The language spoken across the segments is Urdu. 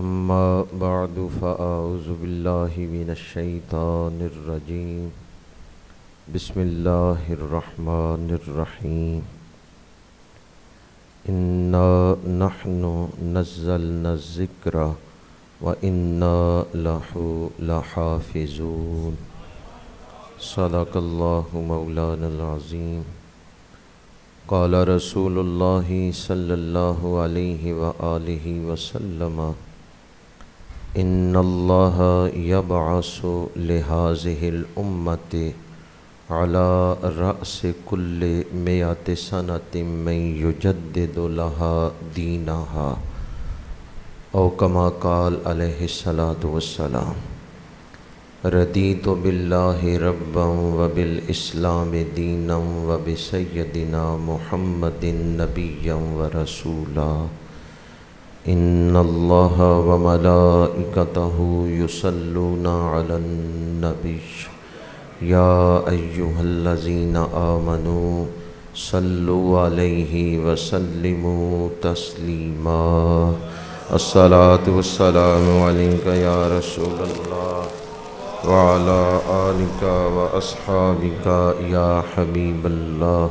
أما بعد فأعوذ بالله من الشيطان الرجيم بسم الله الرحمن الرحيم إنا نحن نزلنا الذكر وإنا له لحافظون صدق الله مولانا العظيم قال رسول الله صلى الله عليه وآله وسلم إن الله يبعث لهذه الأمة على رأس كل 100 سنة من يجدد لها دينها أو كما قال عليه الصلاة والسلام رضيت بالله ربا وبالإسلام دينا وبسيدنا محمد نبيا ورسولا إن الله وملائكته يصلون على النبي يا أيها الذين آمنوا صلوا عليه وسلموا تسليما الصلاة والسلام عليك يا رسول الله وعلى آلك وأصحابك يا حبيب الله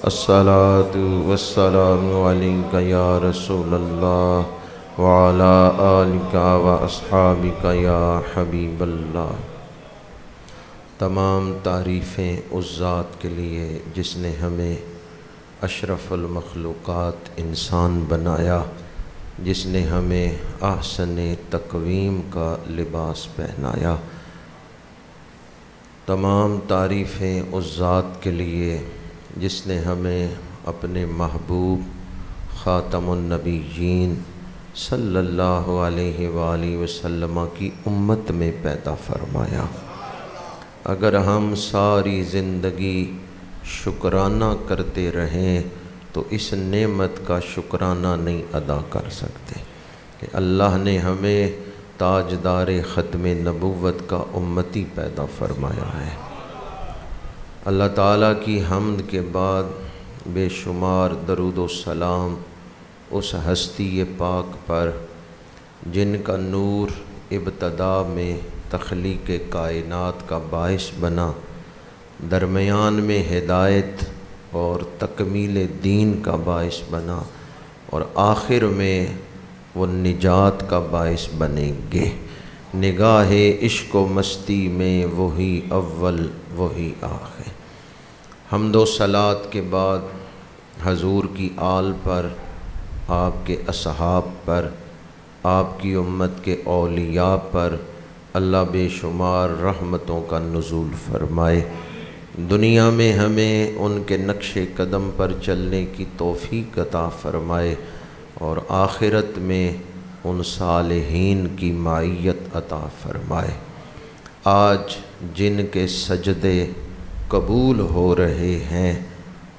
الصلاة والسلام عليك يا رسول الله وعلى آلك وأصحابك يا حبيب الله۔ تمام تعریفیں اس ذات کے لیے جس نے ہمیں اشرف المخلوقات انسان بنایا، جس نے ہمیں احسن تقویم کا لباس پہنایا۔ تمام تعریفیں اس ذات کے لیے جس نے ہمیں اپنے محبوب خاتم النبیین صلی اللہ علیہ وآلہ وسلم کی امت میں پیدا فرمایا۔ اگر ہم ساری زندگی شکرانہ کرتے رہیں تو اس نعمت کا شکرانہ نہیں ادا کر سکتے کہ اللہ نے ہمیں تاجدار ختم نبوت کا امتی پیدا فرمایا ہے۔ اللہ تعالیٰ کی حمد کے بعد بے شمار درود و سلام اس ہستی پاک پر جن کا نور ابتدا میں تخلیق کائنات کا باعث بنا، درمیان میں ہدایت اور تکمیل دین کا باعث بنا اور آخر میں وہ نجات کا باعث بنیں گے۔ نگاہ عشق و مستی میں وہی اول وہی آخر۔ حمد و صلوات کے بعد حضور کی آل پر، آپ کے اصحاب پر، آپ کی امت کے اولیاء پر اللہ بے شمار رحمتوں کا نزول فرمائے۔ دنیا میں ہمیں ان کے نقش قدم پر چلنے کی توفیق عطا فرمائے اور آخرت میں ان صالحین کی معیت عطا فرمائے۔ آج جن کے سجدے قبول ہو رہے ہیں،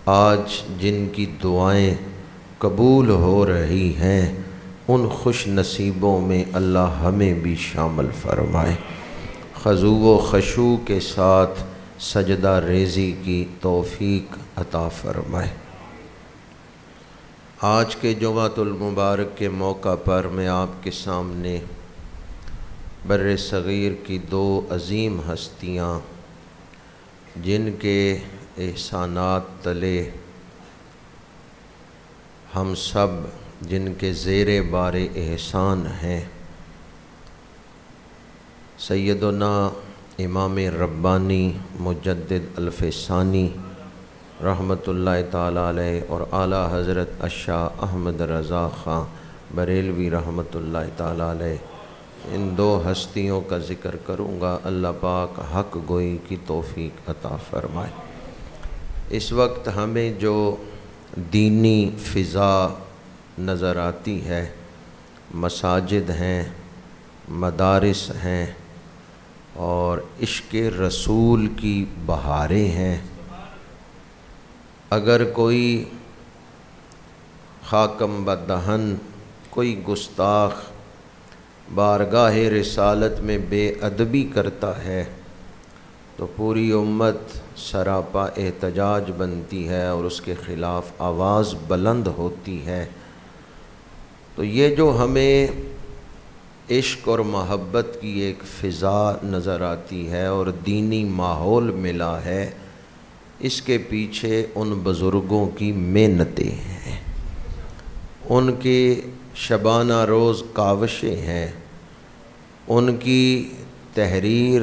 آج جن کی دعائیں قبول ہو رہی ہیں، ان خوش نصیبوں میں اللہ ہمیں بھی شامل فرمائے۔ خضوع و خشوع کے ساتھ سجدہ ریزی کی توفیق عطا فرمائے۔ آج کے جمعۃ المبارک کے موقع پر میں آپ کے سامنے بر صغیر کی دو عظیم ہستیاں جن کے احسانات تلے ہم سب جن کے زیر بار احسان ہیں، سیدنا امام ربانی مجدد الف ثانی رحمۃ اللہ تعالیٰ علیہ اور اعلیٰ حضرت الشاہ احمد رضا خان بریلوی رحمۃ اللہ تعالیٰ علیہ، ان دو ہستیوں کا ذکر کروں گا۔ اللہ پاک حق گوئی کی توفیق عطا فرمائے۔ اس وقت ہمیں جو دینی فضا نظر آتی ہے، مساجد ہیں، مدارس ہیں اور عشق رسول کی بہاریں ہیں۔ اگر کوئی خاکم بدہن، کوئی گستاخ بارگاہ رسالت میں بے ادبی کرتا ہے تو پوری امت سراپا احتجاج بنتی ہے اور اس کے خلاف آواز بلند ہوتی ہے۔ تو یہ جو ہمیں عشق اور محبت کی ایک فضا نظر آتی ہے اور دینی ماحول ملا ہے، اس کے پیچھے ان بزرگوں کی محنتیں ہیں، ان کی شبانہ روز کاوشیں ہیں، ان کی تحریر،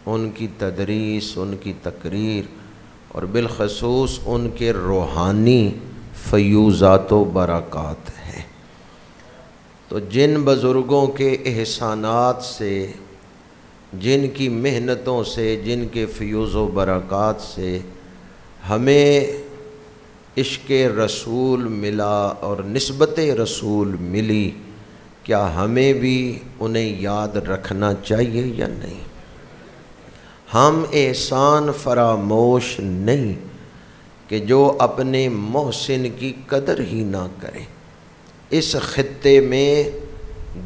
ان کی تدریس، ان کی تقریر اور بالخصوص ان کے روحانی فیوضات و برکات ہیں۔ تو جن بزرگوں کے احسانات سے، جن کی محنتوں سے، جن کے فیوض و برکات سے ہمیں عشق رسول ملا اور نسبت رسول ملی، کیا ہمیں بھی انہیں یاد رکھنا چاہیے یا نہیں؟ ہم احسان فراموش نہیں کہ جو اپنے محسن کی قدر ہی نہ کریں۔ اس خطے میں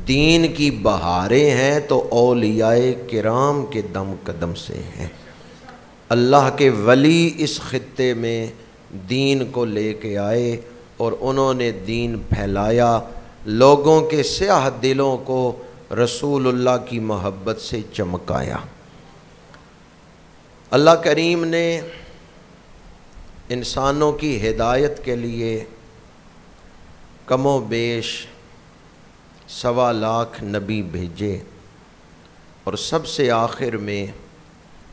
دین کی بہاریں ہیں تو اولیاء کرام کے دم قدم سے ہیں۔ اللہ کے ولی اس خطے میں دین کو لے کے آئے اور انہوں نے دین پھیلایا، لوگوں کے سیاہ دلوں کو رسول اللہ کی محبت سے چمکایا۔ اللہ کریم نے انسانوں کی ہدایت کے لیے کم و بیش 1.25 لاکھ نبی بھیجے، اور سب سے آخر میں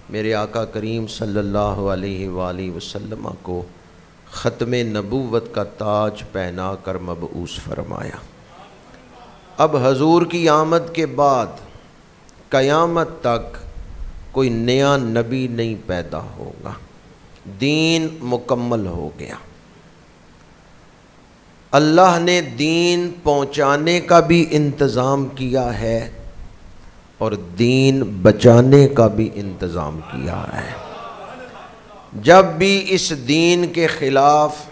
میرے آقا کریم صلی اللہ علیہ وآلہ وسلم کو ختم نبوت کا تاج پہنا کر مبعوث فرمایا۔ اب حضور کی آمد کے بعد قیامت تک کوئی نیا نبی نہیں پیدا ہوگا، دین مکمل ہو گیا۔ اللہ نے دین پہنچانے کا بھی انتظام کیا ہے اور دین بچانے کا بھی انتظام کیا ہے۔ جب بھی اس دین کے خلاف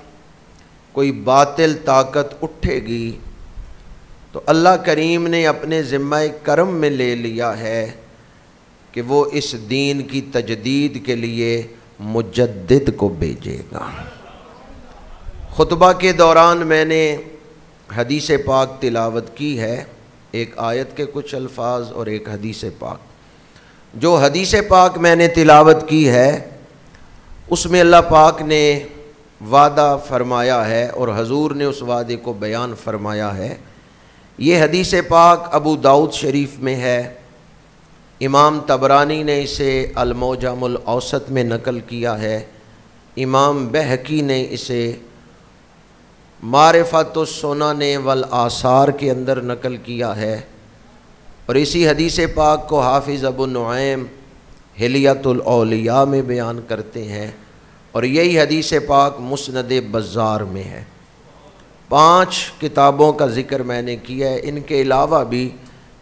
کوئی باطل طاقت اٹھے گی تو اللہ کریم نے اپنے ذمہ کرم میں لے لیا ہے کہ وہ اس دین کی تجدید کے لیے مجدد کو بھیجے گا۔ خطبہ کے دوران میں نے حدیث پاک تلاوت کی ہے، ایک آیت کے کچھ الفاظ اور ایک حدیث پاک۔ جو حدیث پاک میں نے تلاوت کی ہے اس میں اللہ پاک نے وعدہ فرمایا ہے اور حضور نے اس وعدے کو بیان فرمایا ہے۔ یہ حدیث پاک ابو داؤد شریف میں ہے، امام طبرانی نے اسے المعجم الاوسط میں نقل کیا ہے، امام بہقی نے اسے معرفت السنن والآثار کے اندر نقل کیا ہے، اور اسی حدیث پاک کو حافظ ابو نعیم حلیۃ الاولیاء میں بیان کرتے ہیں، اور یہی حدیث پاک مسند بزار میں ہے۔ 5 کتابوں کا ذکر میں نے کیا ہے، ان کے علاوہ بھی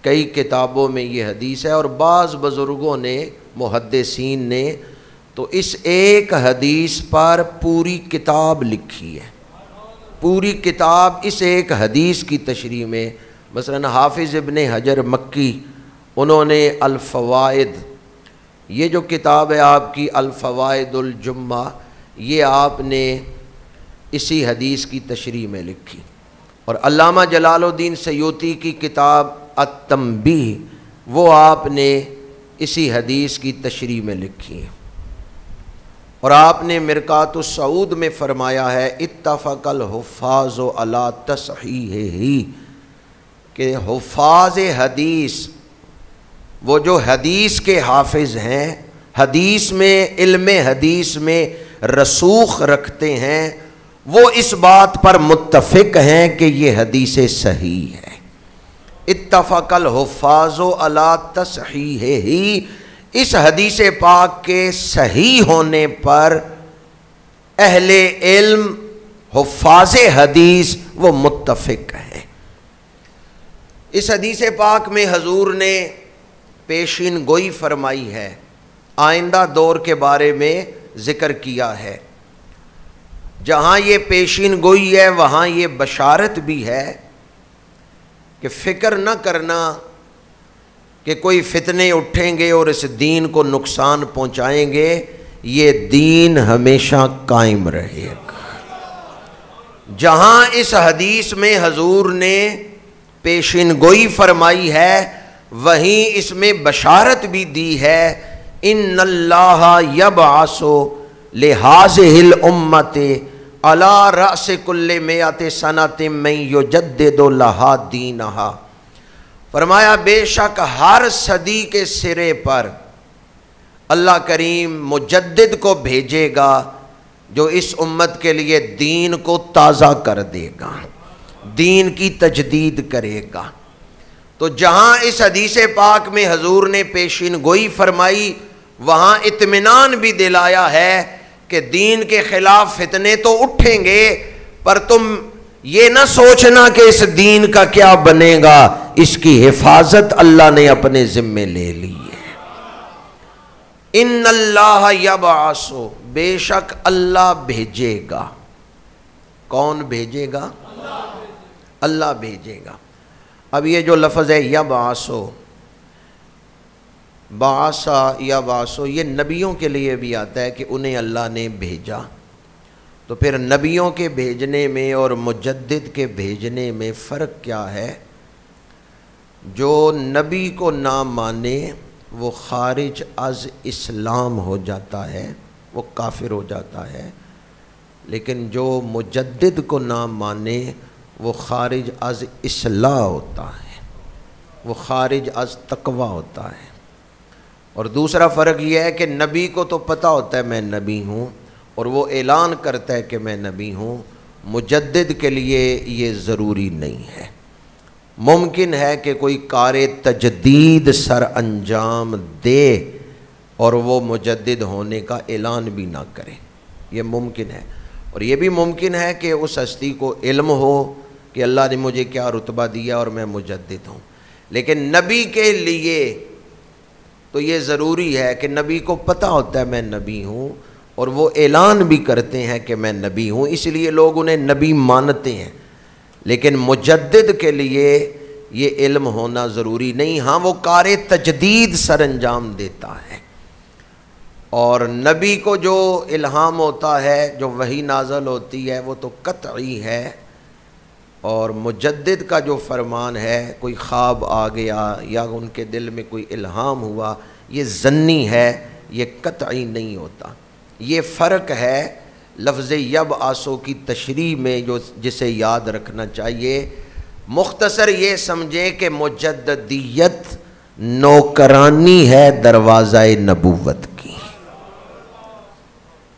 کئی کتابوں میں یہ حدیث ہے، اور بعض بزرگوں نے، محدثین نے تو اس ایک حدیث پر پوری کتاب لکھی ہے، پوری کتاب اس ایک حدیث کی تشریح میں۔ مثلا حافظ ابن حجر مکی، انہوں نے الفوائد، یہ جو کتاب ہے آپ کی الفوائد الجمہ، یہ آپ نے اسی حدیث کی تشریح میں لکھی، اور علامہ جلال الدین سیوطی کی کتاب التنبیہ وہ آپ نے اسی حدیث کی تشریح میں لکھی ہے، اور آپ نے مرقات السعود میں فرمایا ہے اتفق الحفاظ علی تصحیحہ، کہ حفاظ حدیث، وہ جو حدیث کے حافظ ہیں، حدیث میں، علم حدیث میں رسوخ رکھتے ہیں، وہ اس بات پر متفق ہیں کہ یہ حدیث صحیح ہے۔ اتفق الحفاظ علی تصحیحہ، اس حدیث پاک کے صحیح ہونے پر اہل علم، حفاظ حدیث وہ متفق ہیں۔ اس حدیث پاک میں حضور نے پیشین گوئی فرمائی ہے، آئندہ دور کے بارے میں ذکر کیا ہے۔ جہاں یہ پیشین گوئی ہے وہاں یہ بشارت بھی ہے کہ فکر نہ کرنا کہ کوئی فتنے اٹھیں گے اور اس دین کو نقصان پہنچائیں گے، یہ دین ہمیشہ قائم رہے گا۔ جہاں اس حدیث میں حضور نے پیشین گوئی فرمائی ہے، وہیں اس میں بشارت بھی دی ہے، ان اللہ یبعث لہذہ الامت علی رأس کل مئۃ سنۃ من یجدد لہا دینہا۔ فرمایا بے شک ہر صدی کے سرے پر اللہ کریم مجدد کو بھیجے گا جو اس امت کے لیے دین کو تازہ کر دے گا، دین کی تجدید کرے گا۔ تو جہاں اس حدیث پاک میں حضور نے پیشین گوئی فرمائی، وہاں اطمینان بھی دلایا ہے کہ دین کے خلاف فتنے تو اٹھیں گے، پر تم یہ نہ سوچنا کہ اس دین کا کیا بنے گا، اس کی حفاظت اللہ نے اپنے ذمے لے لی ہے۔ ان اللہ یبعث، بے شک اللہ بھیجے گا۔ کون بھیجے گا؟ اللہ بھیجے گا۔ اب یہ جو لفظ ہے یبعث، بعث یبعث، یہ نبیوں کے لیے بھی آتا ہے کہ انہیں اللہ نے بھیجا۔ تو پھر نبیوں کے بھیجنے میں اور مجدد کے بھیجنے میں فرق کیا ہے؟ جو نبی کو نہ مانے وہ خارج از اسلام ہو جاتا ہے، وہ کافر ہو جاتا ہے، لیکن جو مجدد کو نہ مانے وہ خارج از اصلاح ہوتا ہے، وہ خارج از تقوی ہوتا ہے۔ اور دوسرا فرق یہ ہے کہ نبی کو تو پتہ ہوتا ہے میں نبی ہوں اور وہ اعلان کرتا ہے کہ میں نبی ہوں، مجدد کے لیے یہ ضروری نہیں ہے۔ ممکن ہے کہ کوئی کار تجدید سر انجام دے اور وہ مجدد ہونے کا اعلان بھی نہ کرے، یہ ممکن ہے۔ اور یہ بھی ممکن ہے کہ اس ہستی کو علم ہو کہ اللہ نے مجھے کیا رتبہ دیا اور میں مجدد ہوں، لیکن نبی کے لیے تو یہ ضروری ہے کہ نبی کو پتہ ہوتا ہے میں نبی ہوں اور وہ اعلان بھی کرتے ہیں کہ میں نبی ہوں، اس لیے لوگ انہیں نبی مانتے ہیں۔ لیکن مجدد کے لیے یہ علم ہونا ضروری نہیں، ہاں وہ کار تجدید سر انجام دیتا ہے۔ اور نبی کو جو الہام ہوتا ہے، جو وحی نازل ہوتی ہے، وہ تو قطعی ہے، اور مجدد کا جو فرمان ہے، کوئی خواب آ گیا یا ان کے دل میں کوئی الہام ہوا، یہ ظنی ہے، یہ قطعی نہیں ہوتا۔ یہ فرق ہے لفظ یبعث کی تشریح میں جو جسے یاد رکھنا چاہیے۔ مختصر یہ سمجھیں کہ مجددیت نوکرانی ہے دروازہ نبوت کی۔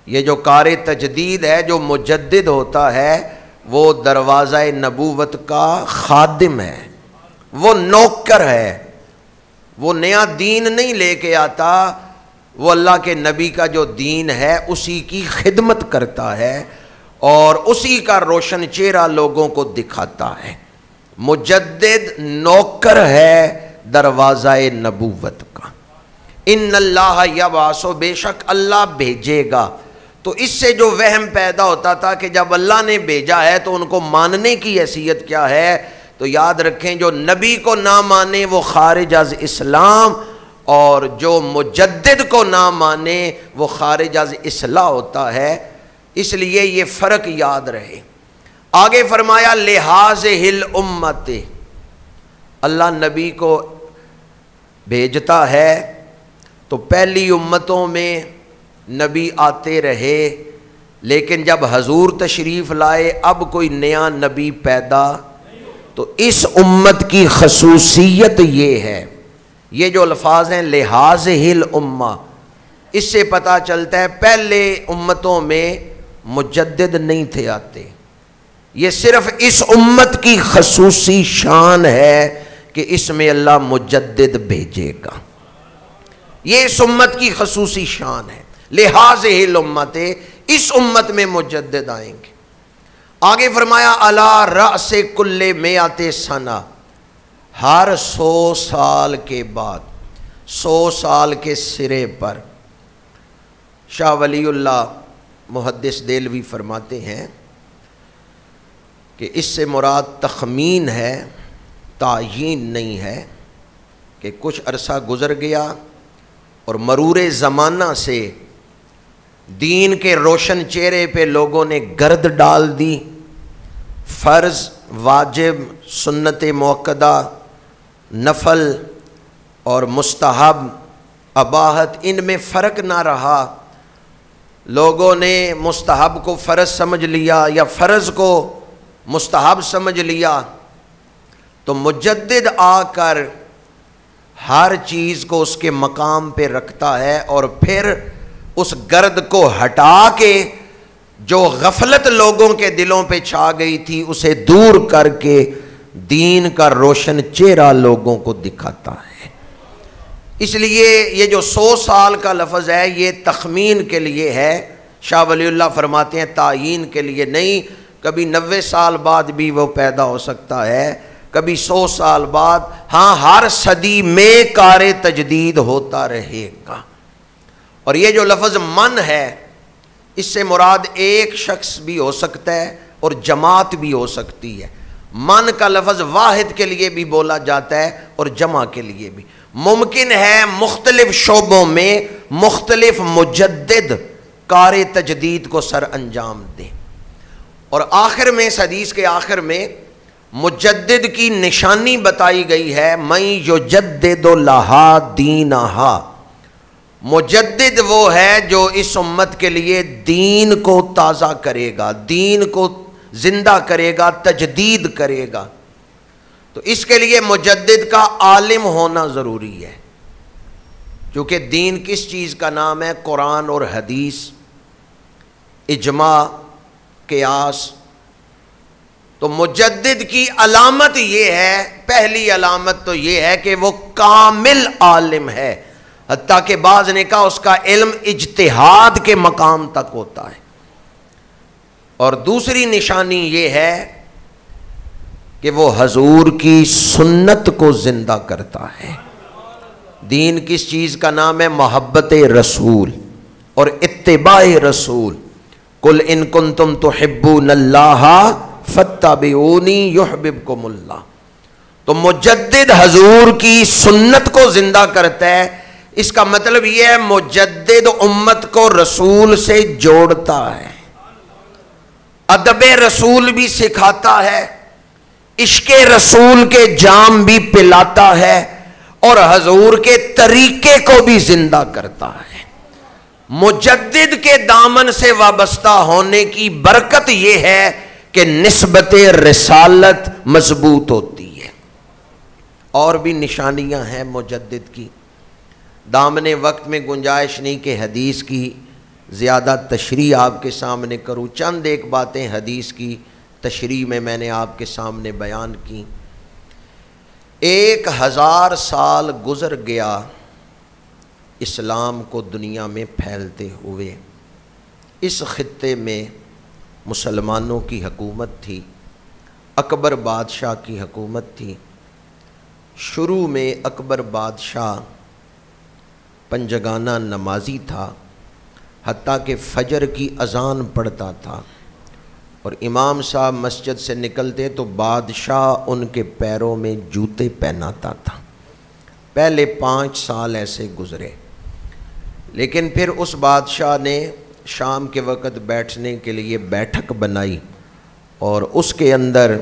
یہ جو کار تجدید ہے، جو مجدد ہوتا ہے، وہ دروازہ نبوت کا خادم ہے، وہ نوکر ہے، وہ نیا دین نہیں لے کے آتا، وہ اللہ کے نبی کا جو دین ہے اسی کی خدمت کرتا ہے اور اسی کا روشن چہرہ لوگوں کو دکھاتا ہے۔ مجدد نوکر ہے دروازہ نبوت کا۔ ان اللہ یبعث، بے شک اللہ بھیجے گا۔ تو اس سے جو وہم پیدا ہوتا تھا کہ جب اللہ نے بھیجا ہے تو ان کو ماننے کی حیثیت کیا ہے، تو یاد رکھیں جو نبی کو نہ مانے وہ خارج از اسلام، اور جو مجدد کو نہ مانے وہ خارج از اصلاح ہوتا ہے۔ اس لیے یہ فرق یاد رہے۔ آگے فرمایا لہذہ الامت، اللہ نبی کو بھیجتا ہے تو پہلی امتوں میں نبی آتے رہے، لیکن جب حضور تشریف لائے اب کوئی نیا نبی پیدا، تو اس امت کی خصوصیت یہ ہے، یہ جو الفاظ ہیں لحاظ الامہ، اس سے پتہ چلتا ہے پہلے امتوں میں مجدد نہیں تھے آتے۔ یہ صرف اس امت کی خصوصی شان ہے کہ اس میں اللہ مجدد بھیجے گا، یہ اس امت کی خصوصی شان ہے۔ لحاظ الامت، اس امت میں مجدد آئیں گے۔ آگے فرمایا علی رأس کل مئۃ سنہ، ہر 100 سال کے بعد، 100 سال کے سرے پر۔ شاہ ولی اللہ محدث دہلوی فرماتے ہیں کہ اس سے مراد تخمین ہے، تعیین نہیں ہے، کہ کچھ عرصہ گزر گیا اور مرور زمانہ سے دین کے روشن چہرے پہ لوگوں نے گرد ڈال دی، فرض واجب، سنت موقدہ، نفل اور مستحب، اباحت، ان میں فرق نہ رہا۔ لوگوں نے مستحب کو فرض سمجھ لیا یا فرض کو مستحب سمجھ لیا، تو مجدد آ کر ہر چیز کو اس کے مقام پہ رکھتا ہے اور پھر اس گرد کو ہٹا کے جو غفلت لوگوں کے دلوں پہ چھا گئی تھی اسے دور کر کے دین کا روشن چہرہ لوگوں کو دکھاتا ہے۔ اس لیے یہ جو 100 سال کا لفظ ہے یہ تخمین کے لیے ہے، شاہ ولی اللہ فرماتے ہیں تعیین کے لیے نہیں۔ کبھی 90 سال بعد بھی وہ پیدا ہو سکتا ہے، کبھی 100 سال بعد، ہاں ہر صدی میں کار تجدید ہوتا رہے گا۔ اور یہ جو لفظ من ہے اس سے مراد ایک شخص بھی ہو سکتا ہے اور جماعت بھی ہو سکتی ہے۔ من کا لفظ واحد کے لیے بھی بولا جاتا ہے اور جمع کے لیے بھی۔ ممکن ہے مختلف شعبوں میں مختلف مجدد کار تجدید کو سر انجام دیں۔ اور آخر میں، اس حدیث کے آخر میں مجدد کی نشانی بتائی گئی ہے، من یجدد لہا دینہا۔ مجدد وہ ہے جو اس امت کے لیے دین کو تازہ کرے گا، دین کو زندہ کرے گا، تجدید کرے گا۔ تو اس کے لیے مجدد کا عالم ہونا ضروری ہے، کیونکہ دین کس چیز کا نام ہے؟ قرآن اور حدیث، اجماع، قیاس۔ تو مجدد کی علامت یہ ہے، پہلی علامت تو یہ ہے کہ وہ کامل عالم ہے، حتیٰ کہ بعض نے کہا اس کا علم اجتہاد کے مقام تک ہوتا ہے۔ اور دوسری نشانی یہ ہے کہ وہ حضور کی سنت کو زندہ کرتا ہے۔ دین کس چیز کا نام ہے؟ محبت رسول اور اتباع رسول۔ قل ان کنتم تحبون اللہ فاتبعونی یحببکم اللہ۔ تو مجدد حضور کی سنت کو زندہ کرتا ہے۔ اس کا مطلب یہ ہے مجدد امت کو رسول سے جوڑتا ہے، ادب رسول بھی سکھاتا ہے، عشق رسول کے جام بھی پلاتا ہے اور حضور کے طریقے کو بھی زندہ کرتا ہے۔ مجدد کے دامن سے وابستہ ہونے کی برکت یہ ہے کہ نسبت رسالت مضبوط ہوتی ہے۔ اور بھی نشانیاں ہیں مجدد کی، دامن وقت میں گنجائش نہیں کہ حدیث کی زیادہ تشریح آپ کے سامنے کروں، چند ایک باتیں حدیث کی تشریح میں نے آپ کے سامنے بیان کی۔ 1000 سال گزر گیا اسلام کو دنیا میں پھیلتے ہوئے۔ اس خطے میں مسلمانوں کی حکومت تھی، اکبر بادشاہ کی حکومت تھی۔ شروع میں اکبر بادشاہ پنجگانہ نمازی تھا، حتیٰ کہ فجر کی اذان پڑھتا تھا، اور امام صاحب مسجد سے نکلتے تو بادشاہ ان کے پیروں میں جوتے پہناتا تھا۔ پہلے 5 سال ایسے گزرے، لیکن پھر اس بادشاہ نے شام کے وقت بیٹھنے کے لیے بیٹھک بنائی اور اس کے اندر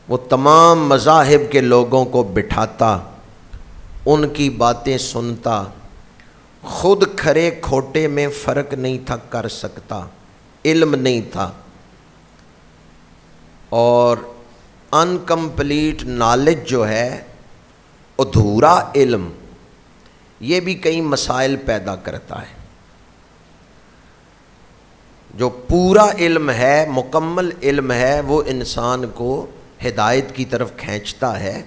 وہ تمام مذاہب کے لوگوں کو بٹھاتا، ان کی باتیں سنتا، خود کھرے کھوٹے میں فرق نہیں تھا کر سکتا، علم نہیں تھا، اور انکمپلیٹ نالج جو ہے، ادھورا علم، یہ بھی کئی مسائل پیدا کرتا ہے۔ جو پورا علم ہے، مکمل علم ہے، وہ انسان کو ہدایت کی طرف کھینچتا ہے،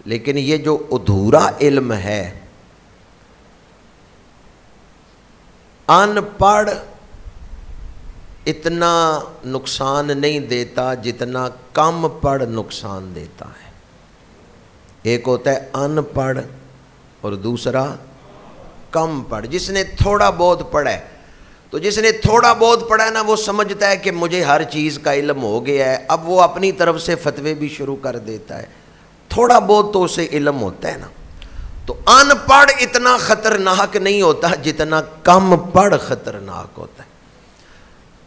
لیکن یہ جو ادھورا علم ہے، ان پڑھ اتنا نقصان نہیں دیتا جتنا کم پڑھ نقصان دیتا ہے۔ ایک ہوتا ہے ان پڑھ اور دوسرا کم پڑھ۔ جس نے تھوڑا بہت پڑھا ہے، تو جس نے تھوڑا بہت پڑھا ہے نا، وہ سمجھتا ہے کہ مجھے ہر چیز کا علم ہو گیا ہے، اب وہ اپنی طرف سے فتوے بھی شروع کر دیتا ہے۔ تھوڑا بہت تو اسے علم ہوتا ہے نا۔ تو ان پڑھ اتنا خطرناک نہیں ہوتا جتنا کم پڑھ خطرناک ہوتا ہے۔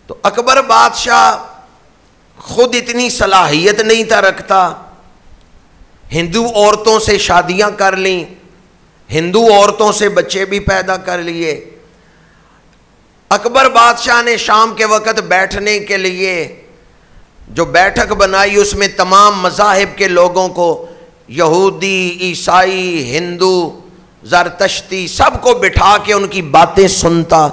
تو اکبر بادشاہ خود اتنی صلاحیت نہیں تھا رکھتا، ہندو عورتوں سے شادیاں کر لیں، ہندو عورتوں سے بچے بھی پیدا کر لیے۔ اکبر بادشاہ نے شام کے وقت بیٹھنے کے لیے جو بیٹھک بنائی، اس میں تمام مذاہب کے لوگوں کو، یہودی، عیسائی، ہندو، زرتشتی، سب کو بٹھا کے ان کی باتیں سنتا۔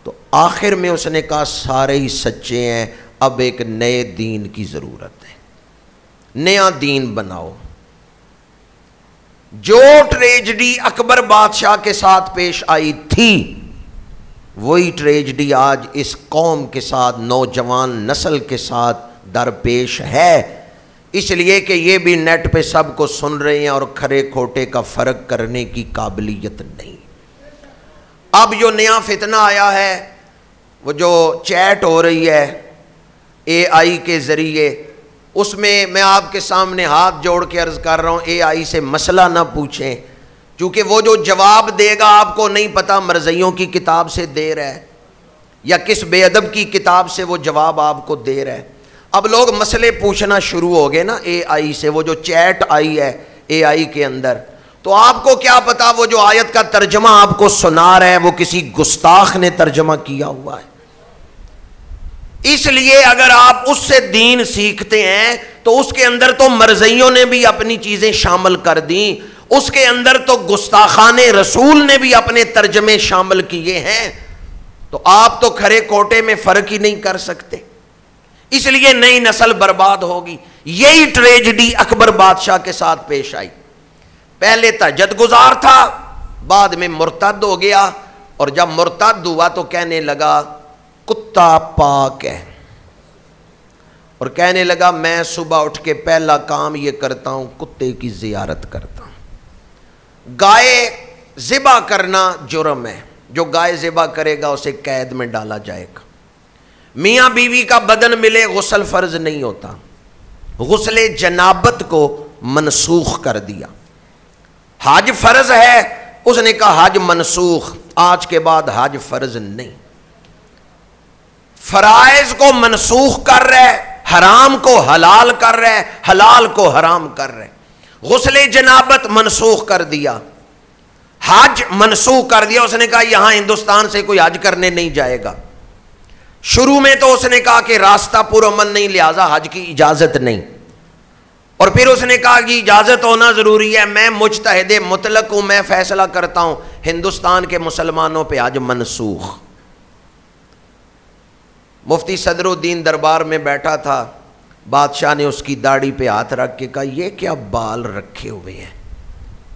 تو آخر میں اس نے کہا سارے ہی سچے ہیں، اب ایک نئے دین کی ضرورت ہے، نیا دین بناؤ۔ جو ٹریجڈی اکبر بادشاہ کے ساتھ پیش آئی تھی، وہی ٹریجڈی آج اس قوم کے ساتھ، نوجوان نسل کے ساتھ درپیش ہے، اس لیے کہ یہ بھی نیٹ پہ سب کو سن رہے ہیں اور کھرے کھوٹے کا فرق کرنے کی قابلیت نہیں۔ اب جو نیا فتنہ آیا ہے، وہ جو چیٹ ہو رہی ہے اے آئی کے ذریعے، اس میں آپ کے سامنے ہاتھ جوڑ کے عرض کر رہا ہوں، اے آئی سے مسئلہ نہ پوچھیں، کیونکہ وہ جو جواب دے گا آپ کو نہیں پتا مرزیوں کی کتاب سے دے رہا ہے یا کس بے ادب کی کتاب سے وہ جواب آپ کو دے رہا ہے۔ اب لوگ مسئلے پوچھنا شروع ہو گئے نا اے آئی سے، وہ جو چیٹ آئی ہے اے آئی کے اندر، تو آپ کو کیا پتا وہ جو آیت کا ترجمہ آپ کو سنا رہا ہے وہ کسی گستاخ نے ترجمہ کیا ہوا ہے۔ اس لیے اگر آپ اس سے دین سیکھتے ہیں تو اس کے اندر تو مرزیوں نے بھی اپنی چیزیں شامل کر دیں، اس کے اندر تو گستاخان رسول نے بھی اپنے ترجمے شامل کیے ہیں، تو آپ تو کھرے کوٹے میں فرق ہی نہیں کر سکتے، اس لیے نئی نسل برباد ہوگی۔ یہی ٹریجڈی اکبر بادشاہ کے ساتھ پیش آئی۔ پہلے تہجد گزار تھا، بعد میں مرتد ہو گیا، اور جب مرتد ہوا تو کہنے لگا کتا پاک ہے، اور کہنے لگا میں صبح اٹھ کے پہلا کام یہ کرتا ہوں کتے کی زیارت کرتا ہوں۔ گائے ذبح کرنا جرم ہے، جو گائے ذبح کرے گا اسے قید میں ڈالا جائے گا۔ میاں بیوی کا بدن ملے غسل فرض نہیں ہوتا، غسل جنابت کو منسوخ کر دیا۔ حج فرض ہے، اس نے کہا حج منسوخ، آج کے بعد حج فرض نہیں۔ فرائض کو منسوخ کر رہے، حرام کو حلال کر رہے، حلال کو حرام کر رہے۔ غسل جنابت منسوخ کر دیا، حج منسوخ کر دیا۔ اس نے کہا یہاں ہندوستان سے کوئی حج کرنے نہیں جائے گا۔ شروع میں تو اس نے کہا کہ راستہ پرامن نہیں، لہذا حج کی اجازت نہیں، اور پھر اس نے کہا کہ اجازت ہونا ضروری ہے، میں مجتہد مطلق ہوں، میں فیصلہ کرتا ہوں، ہندوستان کے مسلمانوں پہ حج منسوخ۔ مفتی صدر الدین دربار میں بیٹھا تھا، بادشاہ نے اس کی داڑھی پہ ہاتھ رکھ کے کہا یہ کیا بال رکھے ہوئے ہیں؟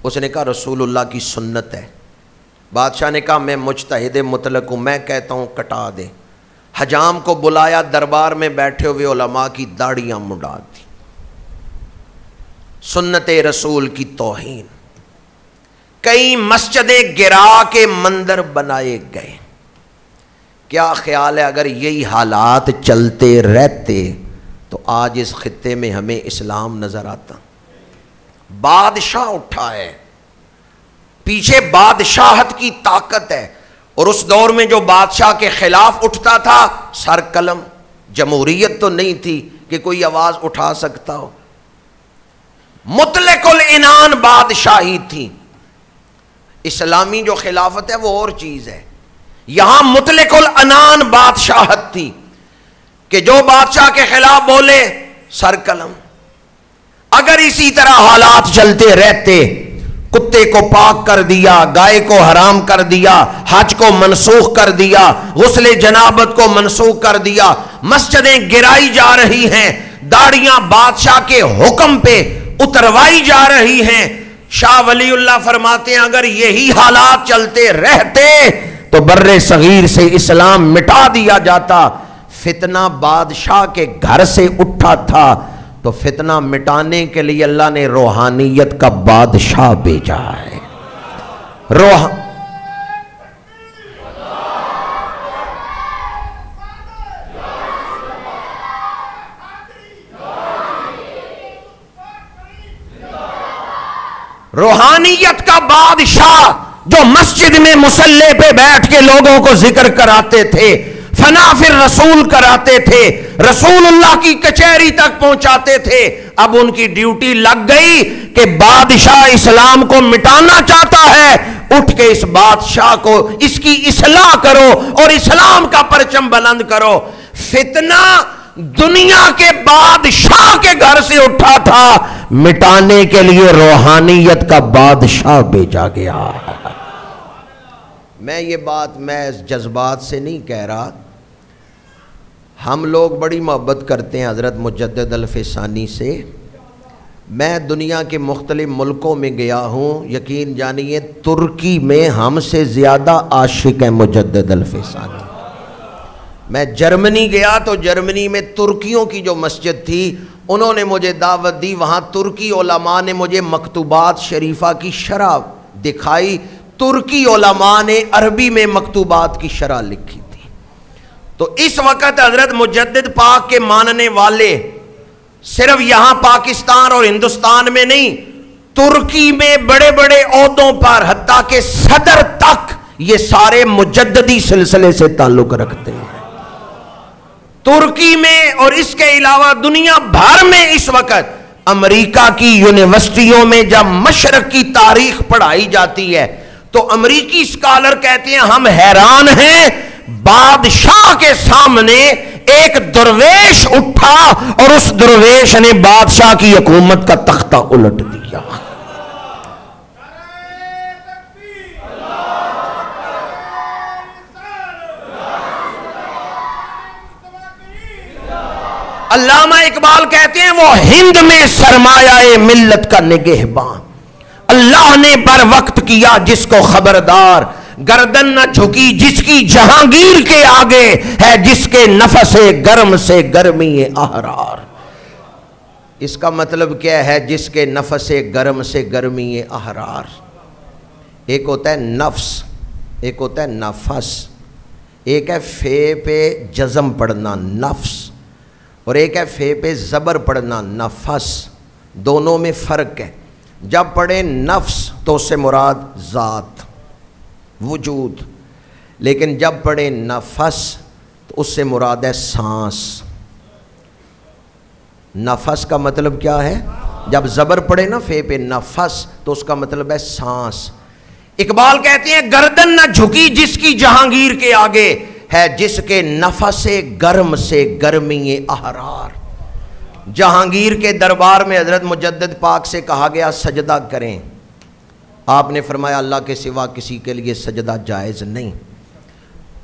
اس نے کہا رسول اللہ کی سنت ہے۔ بادشاہ نے کہا میں مجتہد مطلق ہوں، میں کہتا ہوں کٹا دے۔ حجام کو بلایا، دربار میں بیٹھے ہوئے علماء کی داڑیاں مڈا دی، سنت رسول کی توہین۔ کئی مسجدیں گرا کے مندر بنائے گئے۔ کیا خیال ہے اگر یہی حالات چلتے رہتے تو آج اس خطے میں ہمیں اسلام نظر آتا؟ بادشاہ اٹھا ہے، پیچھے بادشاہت کی طاقت ہے، اور اس دور میں جو بادشاہ کے خلاف اٹھتا تھا سر قلم، جمہوریت تو نہیں تھی کہ کوئی آواز اٹھا سکتا ہو، مطلق العنان بادشاہی تھی۔ اسلامی جو خلافت ہے وہ اور چیز ہے، یہاں مطلق العنان بادشاہت تھی کہ جو بادشاہ کے خلاف بولے سر قلم۔ اگر اسی طرح حالات چلتے رہتے، کتے کو پاک کر دیا، گائے کو حرام کر دیا، حج کو منسوخ کر دیا، غسل جنابت کو منسوخ کر دیا، مسجدیں گرائی جا رہی ہیں، داڑیاں بادشاہ کے حکم پہ اتروائی جا رہی ہیں، شاہ ولی اللہ فرماتے ہیں اگر یہی حالات چلتے رہتے تو بر صغیر سے اسلام مٹا دیا جاتا۔ فتنہ بادشاہ کے گھر سے اٹھا تھا تو فتنہ مٹانے کے لیے اللہ نے روحانیت کا بادشاہ بھیجا ہے۔ روحانیت کا بادشاہ جو مسجد میں مصلی پہ بیٹھ کے لوگوں کو ذکر کراتے تھے، فنا پھر رسول کراتے تھے، رسول اللہ کی کچہری تک پہنچاتے تھے۔ اب ان کی ڈیوٹی لگ گئی کہ بادشاہ اسلام کو مٹانا چاہتا ہے، اٹھ کے اس بادشاہ کو اس کی اصلاح کرو اور اسلام کا پرچم بلند کرو۔ فتنہ دنیا کے بادشاہ کے گھر سے اٹھا تھا، مٹانے کے لیے روحانیت کا بادشاہ بھیجا گیا۔ میں یہ بات محض جذبات سے نہیں کہہ رہا، ہم لوگ بڑی محبت کرتے ہیں حضرت مجدد الفسانی سے۔ میں دنیا کے مختلف ملکوں میں گیا ہوں، یقین جانیے ترکی میں ہم سے زیادہ عاشق ہیں مجدد الفسانی۔ میں جرمنی گیا تو جرمنی میں ترکیوں کی جو مسجد تھی انہوں نے مجھے دعوت دی، وہاں ترکی علماء نے مجھے مکتوبات شریفہ کی شرح دکھائی، ترکی علماء نے عربی میں مکتوبات کی شرح لکھی تھی۔ تو اس وقت حضرت مجدد پاک کے ماننے والے صرف یہاں پاکستان اور ہندوستان میں نہیں، ترکی میں بڑے بڑے عہدوں پر حتیٰ کہ صدر تک یہ سارے مجددی سلسلے سے تعلق رکھتے ہیں۔ ترکی میں اور اس کے علاوہ دنیا بھر میں اس وقت امریکہ کی یونیورسٹیوں میں جب مشرق کی تاریخ پڑھائی جاتی ہے تو امریکی اسکالر کہتے ہیں ہم حیران ہیں، بادشاہ کے سامنے ایک درویش اٹھا اور اس درویش نے بادشاہ کی حکومت کا تختہ الٹ دیا۔ علامہ اقبال کہتے ہیں وہ ہند میں سرمایہ ملت کا نگہباں، اللہ نے بر وقت کیا جس کو خبردار، گردن نہ جھکی جس کی جہانگیر کے آگے، ہے جس کے نفس گرم سے گرمی احرار۔ اس کا مطلب کیا ہے؟ جس کے نفس گرم سے گرمی احرار۔ ایک ہوتا ہے نفس، ایک ہوتا ہے نفس، ایک ہے فے پہ جزم پڑھنا نفس، اور ایک ہے فے پہ زبر پڑھنا نفس، دونوں میں فرق ہے۔ جب پڑھے نفس تو اس سے مراد ذات وجود، لیکن جب پڑھے نفس تو اس سے مراد ہے سانس۔ نفس کا مطلب کیا ہے؟ جب زبر پڑھے نا فے پہ نفس تو اس کا مطلب ہے سانس۔ اقبال کہتے ہیں گردن نہ جھکی جس کی جہانگیر کے آگے، ہے جس کے نفس گرم سے گرمی احرار۔ جہانگیر کے دربار میں حضرت مجدد پاک سے کہا گیا سجدہ کریں، آپ نے فرمایا اللہ کے سوا کسی کے لیے سجدہ جائز نہیں۔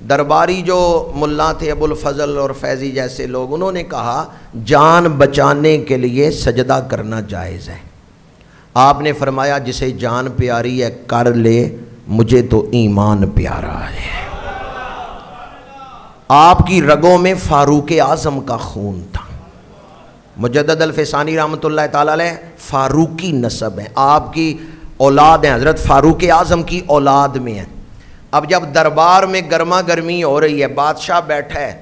درباری جو ملا تھے ابو الفضل اور فیضی جیسے لوگ، انہوں نے کہا جان بچانے کے لیے سجدہ کرنا جائز ہے۔ آپ نے فرمایا جسے جان پیاری ہے کر لے، مجھے تو ایمان پیارا ہے۔ آپ کی رگوں میں فاروق اعظم کا خون تھا۔ مجدد الفسانی رحمۃ اللہ تعالی علیہ فاروقی نسب ہیں، آپ کی اولاد ہیں، حضرت فاروق اعظم کی اولاد میں ہیں۔ اب جب دربار میں گرما گرمی ہو رہی ہے، بادشاہ بیٹھا ہے،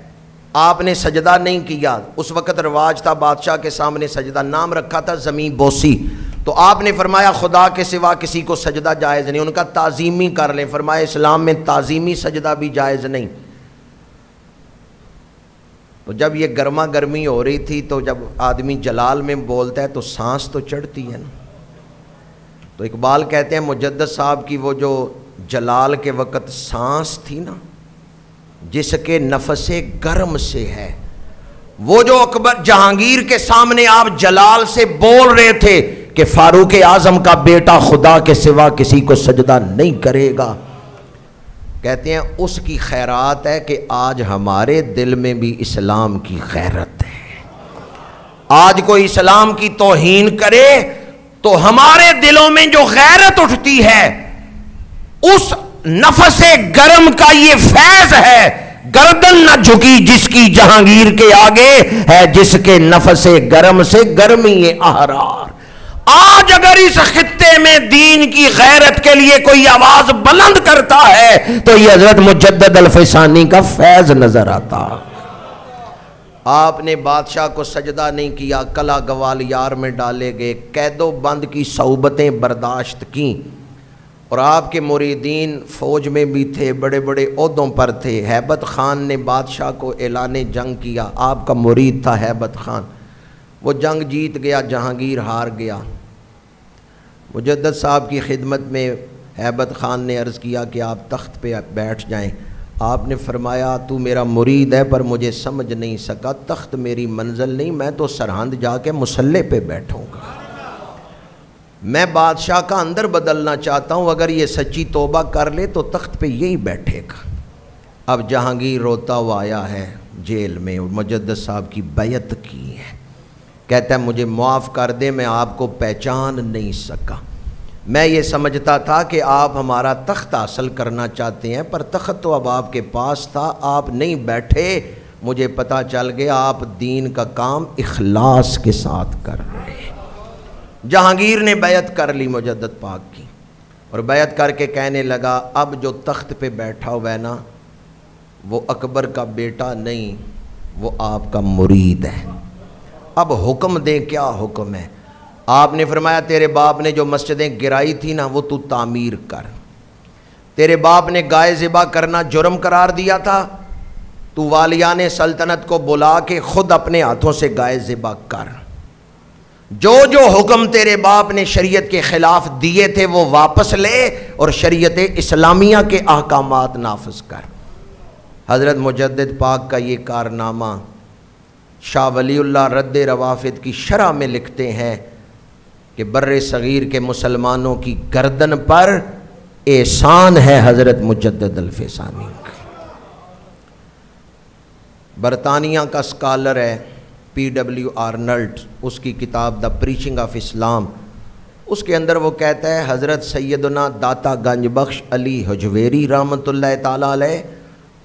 آپ نے سجدہ نہیں کیا، اس وقت رواج تھا بادشاہ کے سامنے سجدہ، نام رکھا تھا زمین بوسی، تو آپ نے فرمایا خدا کے سوا کسی کو سجدہ جائز نہیں، ان کا تعظیمی کر لیں، فرمایا اسلام میں تعظیمی سجدہ بھی جائز نہیں۔ تو جب یہ گرما گرمی ہو رہی تھی تو جب آدمی جلال میں بولتا ہے تو سانس تو چڑھتی ہے نا، تو اقبال کہتے ہیں مجدد صاحب کی وہ جو جلال کے وقت سانس تھی نا، جس کے نفس گرم سے ہے، وہ جو اکبر جہانگیر کے سامنے آپ جلال سے بول رہے تھے کہ فاروق اعظم کا بیٹا خدا کے سوا کسی کو سجدہ نہیں کرے گا، کہتے ہیں اس کی خیرات ہے کہ آج ہمارے دل میں بھی اسلام کی غیرت ہے۔ آج کوئی اسلام کی توہین کرے تو ہمارے دلوں میں جو غیرت اٹھتی ہے اس نفس گرم کا یہ فیض ہے۔ گردن نہ جھکی جس کی جہانگیر کے آگے، ہے جس کے نفس گرم سے گرمی احرار۔ آج اگر اس خطے میں دین کی غیرت کے لیے کوئی آواز بلند کرتا ہے تو یہ حضرت مجدد الفسانی کا فیض نظر آتا۔ آپ نے بادشاہ کو سجدہ نہیں کیا، کلا گوالیار میں ڈالے گئے، قید و بند کی صعوبتیں برداشت کیں، اور آپ کے مریدین فوج میں بھی تھے، بڑے بڑے عہدوں پر تھے۔ ہیبت خان نے بادشاہ کو اعلان جنگ کیا، آپ کا مرید تھا ہیبت خان، وہ جنگ جیت گیا، جہانگیر ہار گیا۔ مجدد صاحب کی خدمت میں ہیبت خان نے عرض کیا کہ آپ تخت پہ بیٹھ جائیں۔ آپ نے فرمایا تو میرا مرید ہے پر مجھے سمجھ نہیں سکا، تخت میری منزل نہیں، میں تو سرہند جا کے مسلح پہ بیٹھوں گا، میں بادشاہ کا اندر بدلنا چاہتا ہوں، اگر یہ سچی توبہ کر لے تو تخت پہ یہی بیٹھے گا۔ اب جہانگیر روتا ہوا آیا ہے جیل میں، اور مجدد صاحب کی بیعت کی ہے، کہتا ہے مجھے معاف کر دے، میں آپ کو پہچان نہیں سکا، میں یہ سمجھتا تھا کہ آپ ہمارا تخت حاصل کرنا چاہتے ہیں، پر تخت تو اب آپ کے پاس تھا، آپ نہیں بیٹھے، مجھے پتہ چل گیا آپ دین کا کام اخلاص کے ساتھ کر رہے ہیں۔ جہانگیر نے بیعت کر لی مجدد پاک کی، اور بیعت کر کے کہنے لگا اب جو تخت پہ بیٹھا ہوا ہے نا وہ اکبر کا بیٹا نہیں، وہ آپ کا مرید ہے، اب حکم دیں کیا حکم ہے؟ آپ نے فرمایا تیرے باپ نے جو مسجدیں گرائی تھی نا وہ تو تعمیر کر، تیرے باپ نے گائے ذبح کرنا جرم قرار دیا تھا، تو والیان سلطنت کو بلا کے خود اپنے ہاتھوں سے گائے ذبح کر، جو جو حکم تیرے باپ نے شریعت کے خلاف دیے تھے وہ واپس لے اور شریعت اسلامیہ کے احکامات نافذ کر۔ حضرت مجدد پاک کا یہ کارنامہ شاہ ولی اللہ رد روافد کی شرح میں لکھتے ہیں کہ بر صغیر کے مسلمانوں کی گردن پر احسان ہے حضرت مجدد الفیسانی کا۔ برطانیہ کا اسکالر ہے PW آرنلڈ، اس کی کتاب دا پریچنگ آف اسلام، اس کے اندر وہ کہتا ہے حضرت سیدنا داتا گنج بخش علی حجویری رحمۃ اللہ تعالیٰ علیہ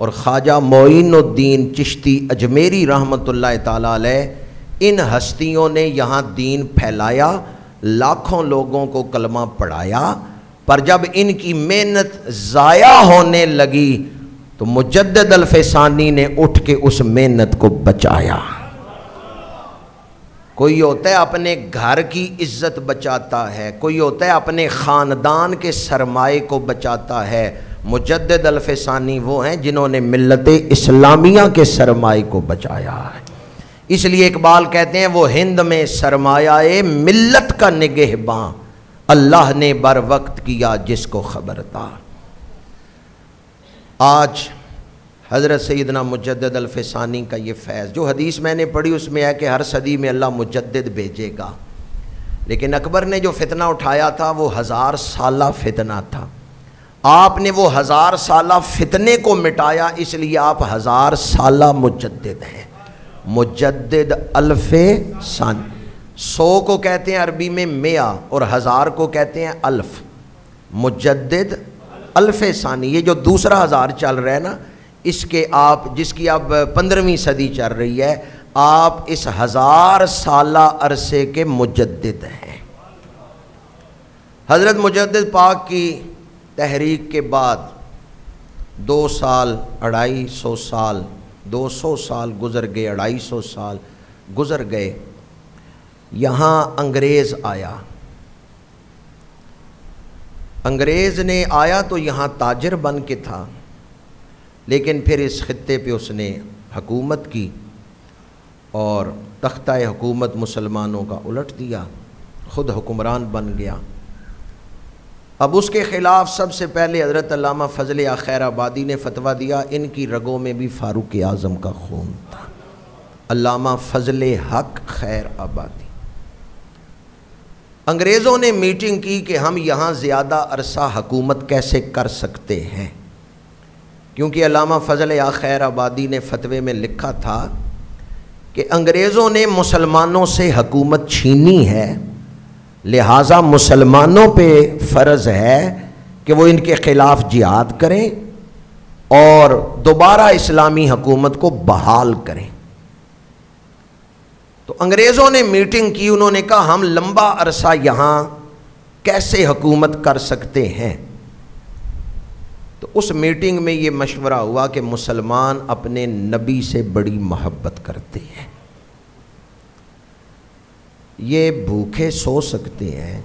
اور خواجہ معین الدین چشتی اجمیری رحمۃ اللہ تعالیٰ علیہ، ان ہستیوں نے یہاں دین پھیلایا، لاکھوں لوگوں کو کلمہ پڑھایا، پر جب ان کی محنت ضائع ہونے لگی تو مجدد الفیسانی نے اٹھ کے اس محنت کو بچایا۔ کوئی ہوتا ہے اپنے گھر کی عزت بچاتا ہے، کوئی ہوتا ہے اپنے خاندان کے سرمائے کو بچاتا ہے، مجدد الفیسانی وہ ہیں جنہوں نے ملت اسلامیہ کے سرمائے کو بچایا ہے۔ اس لیے اقبال کہتے ہیں وہ ہند میں سرمایہ ملت کا نگہباں، اللہ نے بر وقت کیا جس کو خبردار۔ آج حضرت سیدنا مجدد الفیسانی کا یہ فیض، جو حدیث میں نے پڑھی اس میں ہے کہ ہر صدی میں اللہ مجدد بھیجے گا، لیکن اکبر نے جو فتنہ اٹھایا تھا وہ 1000 سالہ فتنہ تھا، آپ نے وہ 1000 سالہ فتنے کو مٹایا، اس لیے آپ 1000 سالہ مجدد ہیں، مجدد الفیسانی۔ 100 کو کہتے ہیں عربی میں 100 اور 1000 کو کہتے ہیں الف، مجدد الفیسانی۔ یہ جو دوسرا 1000 چل رہا ہے نا، اس کے آپ جس کی اب 15ویں صدی چل رہی ہے، آپ اس 1000 سالہ عرصے کے مجدد ہیں۔ حضرت مجدد پاک کی تحریک کے بعد 2 سال 250 سال 200 سال گزر گئے، 250 سال گزر گئے، یہاں انگریز آیا۔ انگریز نے آیا تو یہاں تاجر بن کے تھا، لیکن پھر اس خطے پہ اس نے حکومت کی اور تختہ حکومت مسلمانوں کا الٹ دیا، خود حکمران بن گیا۔ اب اس کے خلاف سب سے پہلے حضرت علامہ فضل خیر آبادی نے فتویٰ دیا، ان کی رگوں میں بھی فاروق اعظم کا خون تھا، علامہ فضل حق خیر آبادی۔ انگریزوں نے میٹنگ کی کہ ہم یہاں زیادہ عرصہ حکومت کیسے کر سکتے ہیں، کیونکہ علامہ فضل خیر آبادی نے فتوے میں لکھا تھا کہ انگریزوں نے مسلمانوں سے حکومت چھینی ہے، لہٰذا مسلمانوں پہ فرض ہے کہ وہ ان کے خلاف جہاد کریں اور دوبارہ اسلامی حکومت کو بحال کریں۔ تو انگریزوں نے میٹنگ کی، انہوں نے کہا ہم لمبا عرصہ یہاں کیسے حکومت کر سکتے ہیں۔ تو اس میٹنگ میں یہ مشورہ ہوا کہ مسلمان اپنے نبی سے بڑی محبت کرتے ہیں، یہ بھوکے سو سکتے ہیں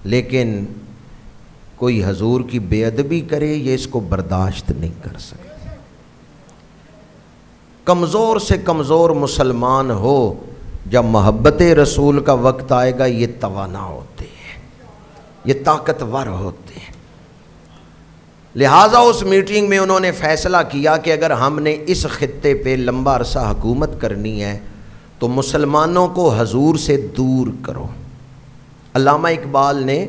لیکن کوئی حضور کی بے ادبی کرے یہ اس کو برداشت نہیں کر سکتے۔ کمزور سے کمزور مسلمان ہو، جب محبت رسول کا وقت آئے گا یہ توانا ہوتے ہیں، یہ طاقتور ہوتے ہیں۔ لہٰذا اس میٹنگ میں انہوں نے فیصلہ کیا کہ اگر ہم نے اس خطے پہ لمبا عرصہ حکومت کرنی ہے تو مسلمانوں کو حضور سے دور کرو۔ علامہ اقبال نے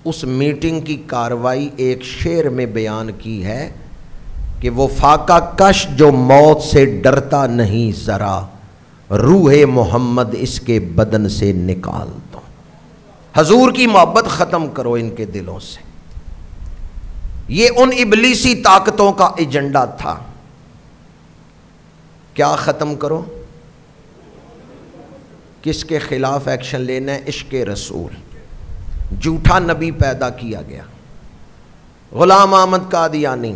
اس میٹنگ کی کارروائی ایک شعر میں بیان کی ہے کہ وہ فاقہ کش جو موت سے ڈرتا نہیں ذرا، روح محمد اس کے بدن سے نکال دو۔ حضور کی محبت ختم کرو ان کے دلوں سے۔ یہ ان ابلیسی طاقتوں کا ایجنڈا تھا۔ کیا ختم کرو؟ کس کے خلاف ایکشن لینا ہے؟ عشق رسول۔ جھوٹا نبی پیدا کیا گیا، غلام احمد قادیانی،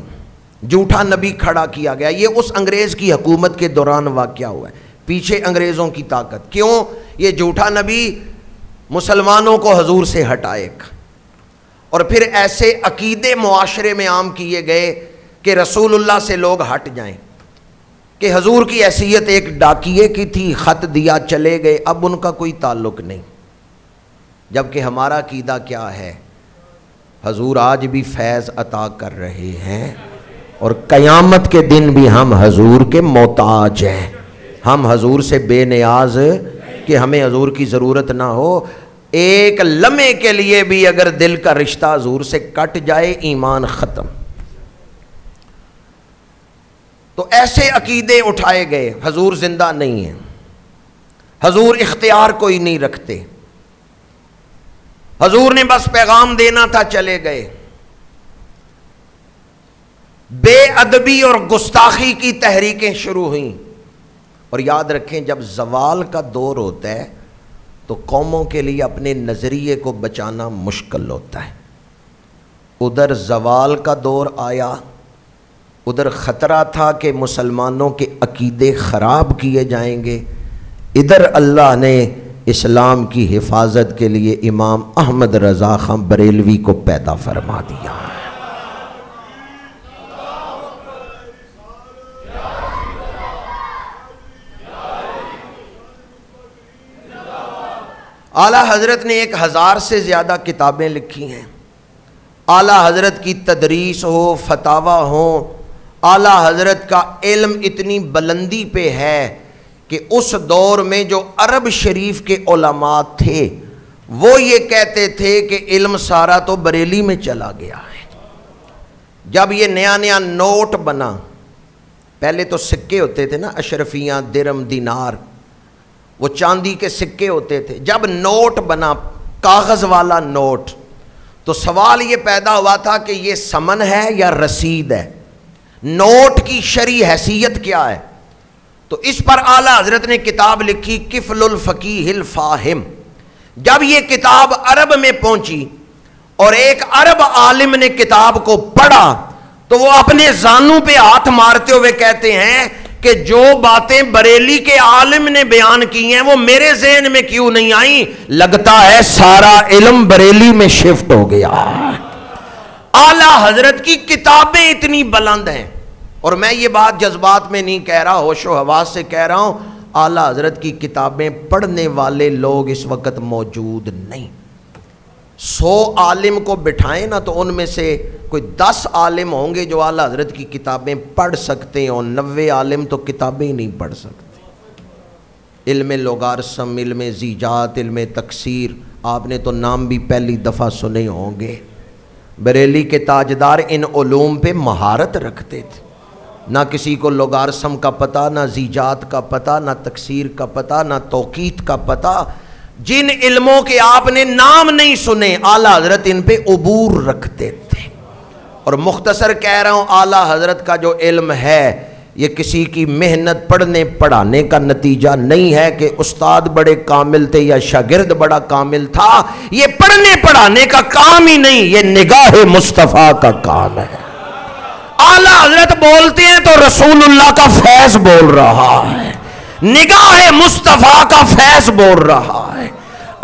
جھوٹا نبی کھڑا کیا گیا۔ یہ اس انگریز کی حکومت کے دوران واقعہ ہوا ہے، پیچھے انگریزوں کی طاقت۔ کیوں؟ یہ جھوٹا نبی مسلمانوں کو حضور سے ہٹائے گا، اور پھر ایسے عقیدے معاشرے میں عام کیے گئے کہ رسول اللہ سے لوگ ہٹ جائیں، کہ حضور کی حیثیت ایک ڈاکیے کی تھی، خط دیا چلے گئے، اب ان کا کوئی تعلق نہیں۔ جبکہ ہمارا عقیدہ کیا ہے؟ حضور آج بھی فیض عطا کر رہے ہیں، اور قیامت کے دن بھی ہم حضور کے محتاج ہیں۔ ہم حضور سے بے نیاز کہ ہمیں حضور کی ضرورت نہ ہو۔ ایک لمحے کے لیے بھی اگر دل کا رشتہ حضور سے کٹ جائے ایمان ختم۔ تو ایسے عقیدے اٹھائے گئے، حضور زندہ نہیں ہیں، حضور اختیار کوئی نہیں رکھتے، حضور نے بس پیغام دینا تھا، چلے گئے۔ بے ادبی اور گستاخی کی تحریکیں شروع ہوئیں، اور یاد رکھیں جب زوال کا دور ہوتا ہے تو قوموں کے لیے اپنے نظریے کو بچانا مشکل ہوتا ہے۔ ادھر زوال کا دور آیا، ادھر خطرہ تھا کہ مسلمانوں کے عقیدے خراب کیے جائیں گے، ادھر اللہ نے اسلام کی حفاظت کے لیے امام احمد رضا خان بریلوی کو پیدا فرما دیا ہے۔ اعلیٰ حضرت نے 1000 سے زیادہ کتابیں لکھی ہیں۔ اعلیٰ حضرت کی تدریس ہو، فتاوی ہو، اعلیٰ حضرت کا علم اتنی بلندی پہ ہے کہ اس دور میں جو عرب شریف کے علماء تھے وہ یہ کہتے تھے کہ علم سارا تو بریلی میں چلا گیا ہے۔ جب یہ نیا نیا نوٹ بنا، پہلے تو سکے ہوتے تھے نا، اشرفیاں، درم، دینار، وہ چاندی کے سکے ہوتے تھے۔ جب نوٹ بنا، کاغذ والا نوٹ، تو سوال یہ پیدا ہوا تھا کہ یہ سمن ہے یا رسید ہے، نوٹ کی شرعی حیثیت کیا ہے؟ تو اس پر اعلیٰ حضرت نے کتاب لکھی کفل الفقیہ الفاہم۔ جب یہ کتاب عرب میں پہنچی اور ایک عرب عالم نے کتاب کو پڑھا تو وہ اپنے زانوں پہ ہاتھ مارتے ہوئے کہتے ہیں کہ جو باتیں بریلی کے عالم نے بیان کی ہیں وہ میرے ذہن میں کیوں نہیں آئیں؟ لگتا ہے سارا علم بریلی میں شفٹ ہو گیا۔ اعلیٰ حضرت کی کتابیں اتنی بلند ہیں، اور میں یہ بات جذبات میں نہیں کہہ رہا، ہوش و حواس سے کہہ رہا ہوں، اعلیٰ حضرت کی کتابیں پڑھنے والے لوگ اس وقت موجود نہیں۔ 100 عالم کو بٹھائیں نا تو ان میں سے کوئی 10 عالم ہوں گے جو اعلیٰ حضرت کی کتابیں پڑھ سکتے ہیں، اور 90 عالم تو کتابیں ہی نہیں پڑھ سکتے۔ علم لوگارسم، علم زیجات، علم تکسیر، آپ نے تو نام بھی پہلی دفعہ سنے ہوں گے۔ بریلی کے تاجدار ان علوم پہ مہارت رکھتے تھے، نہ کسی کو لوگارسم کا پتہ، نہ زیجات کا پتہ، نہ تکسیر کا پتہ، نہ توقیت کا پتہ۔ جن علموں کے آپ نے نام نہیں سنے اعلیٰ حضرت ان پہ عبور رکھتے تھے۔ اور مختصر کہہ رہا ہوں، اعلیٰ حضرت کا جو علم ہے یہ کسی کی محنت پڑھنے پڑھانے کا نتیجہ نہیں ہے کہ استاد بڑے کامل تھے یا شاگرد بڑا کامل تھا، یہ پڑھنے پڑھانے کا کام ہی نہیں، یہ نگاہ مصطفیٰ کا کام ہے۔ اعلیٰ حضرت بولتے ہیں تو رسول اللہ کا فیض بول رہا ہے، نگاہ مصطفیٰ کا فیض بول رہا ہے۔